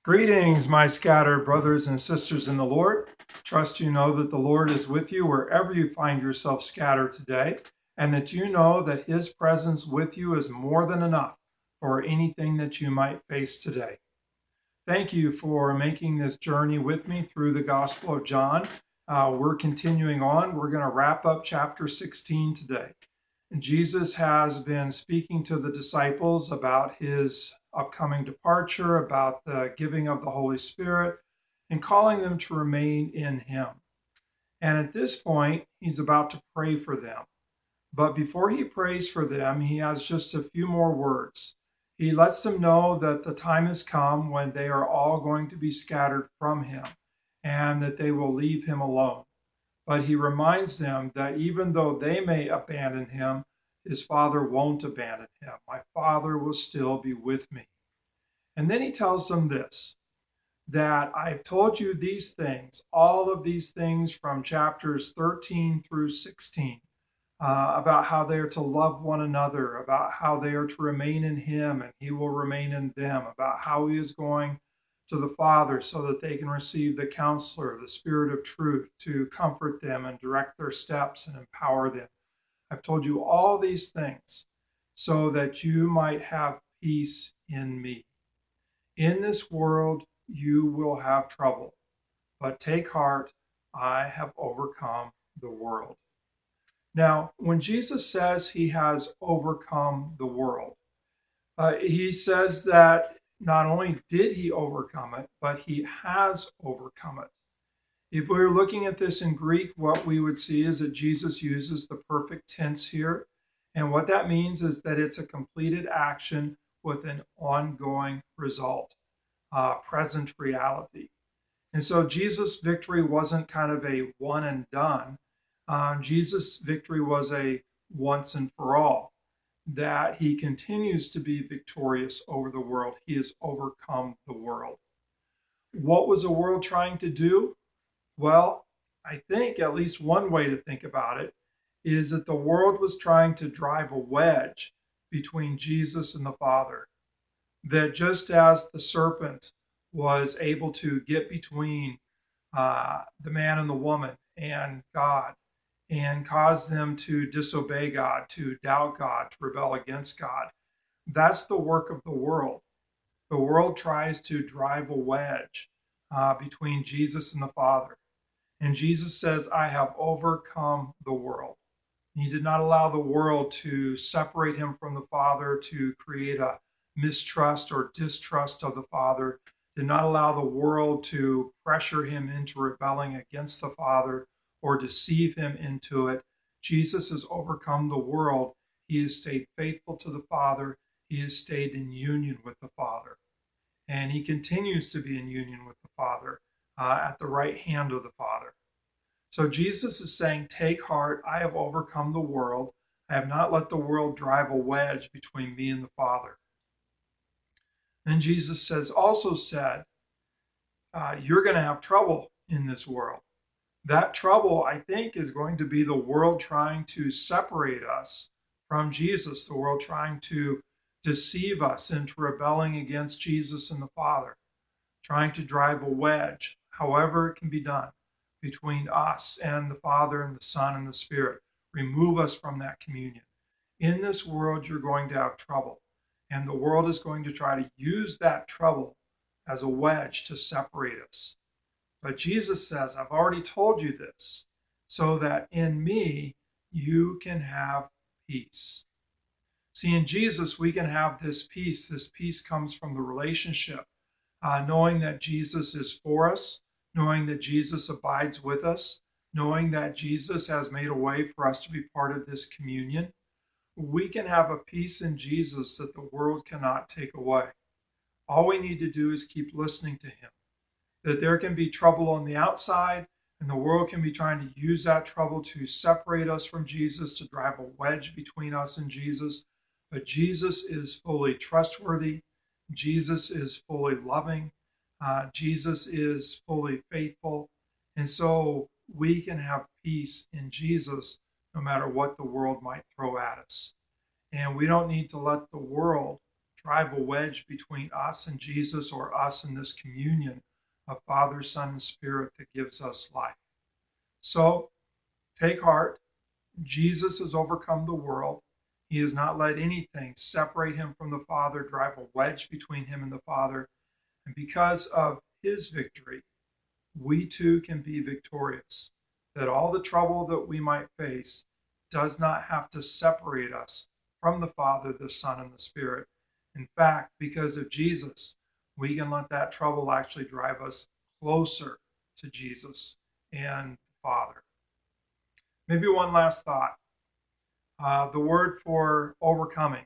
Greetings, my scattered brothers and sisters in the Lord. Trust you know that the Lord is with you wherever you find yourself scattered today, and that you know that his presence with you is more than enough for anything that you might face today. Thank you for making this journey with me through the Gospel of John. We're continuing on. We're going to wrap up chapter 16 today. Jesus has been speaking to the disciples about his upcoming departure, about the giving of the Holy Spirit, and calling them to remain in him. And at this point, he's about to pray for them. But before he prays for them, he has just a few more words. He lets them know that the time has come when they are all going to be scattered from him and that they will leave him alone. But he reminds them that even though they may abandon him, his Father won't abandon him. My Father will still be with me. And then he tells them this, that I've told you these things, all of these things from chapters 13 through 16, about how they are to love one another, about how they are to remain in him and he will remain in them, about how he is going to the Father so that they can receive the Counselor, the Spirit of truth, to comfort them and direct their steps and empower them. I've told you all these things so that you might have peace in me. In this world you will have trouble, but take heart, I have overcome the world. Now, when Jesus says he has overcome the world, he says that not only did he overcome it, but he has overcome it. If we were looking at this in Greek, what we would see is that Jesus uses the perfect tense here. And what that means is that it's a completed action with an ongoing result, present reality. And so Jesus' victory wasn't kind of a one and done. Jesus' victory was a once and for all, that he continues to be victorious over the world. He has overcome the world. What was the world trying to do? Well, I think at least one way to think about it is that the world was trying to drive a wedge between Jesus and the Father. That just as the serpent was able to get between the man and the woman and God and cause them to disobey God, to doubt God, to rebel against God, that's the work of the world. The world tries to drive a wedge between Jesus and the Father. And Jesus says, I have overcome the world. He did not allow the world to separate him from the Father, to create a mistrust or distrust of the Father, did not allow the world to pressure him into rebelling against the Father or deceive him into it. Jesus has overcome the world. He has stayed faithful to the Father. He has stayed in union with the Father. And he continues to be in union with the Father at the right hand of the Father. So Jesus is saying, take heart, I have overcome the world. I have not let the world drive a wedge between me and the Father. Then Jesus also said, you're going to have trouble in this world. That trouble, I think, is going to be the world trying to separate us from Jesus, the world trying to deceive us into rebelling against Jesus and the Father, trying to drive a wedge, however it can be done, between us and the Father and the Son and the Spirit. Remove us from that communion. In this world, you're going to have trouble, and the world is going to try to use that trouble as a wedge to separate us. But Jesus says, I've already told you this, so that in me you can have peace. See, in Jesus, we can have this peace. This peace comes from the relationship, knowing that Jesus is for us, knowing that Jesus abides with us, knowing that Jesus has made a way for us to be part of this communion. We can have a peace in Jesus that the world cannot take away. All we need to do is keep listening to him. That there can be trouble on the outside, and the world can be trying to use that trouble to separate us from Jesus, to drive a wedge between us and Jesus. But Jesus is fully trustworthy. Jesus is fully loving. Jesus is fully faithful. And so we can have peace in Jesus no matter what the world might throw at us. And we don't need to let the world drive a wedge between us and Jesus, or us and this communion of Father, Son, and Spirit that gives us life. So take heart. Jesus has overcome the world. He has not let anything separate him from the Father, drive a wedge between him and the Father. And because of his victory, we too can be victorious. That all the trouble that we might face does not have to separate us from the Father, the Son, and the Spirit. In fact, because of Jesus, we can let that trouble actually drive us closer to Jesus and the Father. Maybe one last thought. The word for overcoming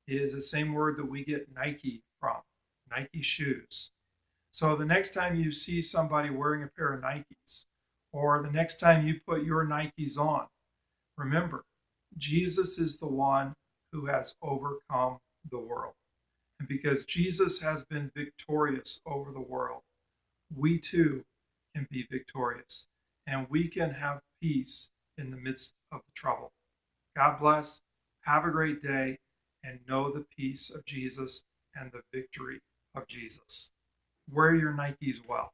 is the same word that we get Nike from, Nike shoes. So the next time you see somebody wearing a pair of Nikes, or the next time you put your Nikes on, remember, Jesus is the one who has overcome the world. And because Jesus has been victorious over the world, we too can be victorious. And we can have peace in the midst of the trouble. God bless. Have a great day, and know the peace of Jesus and the victory of Jesus. Wear your Nikes well.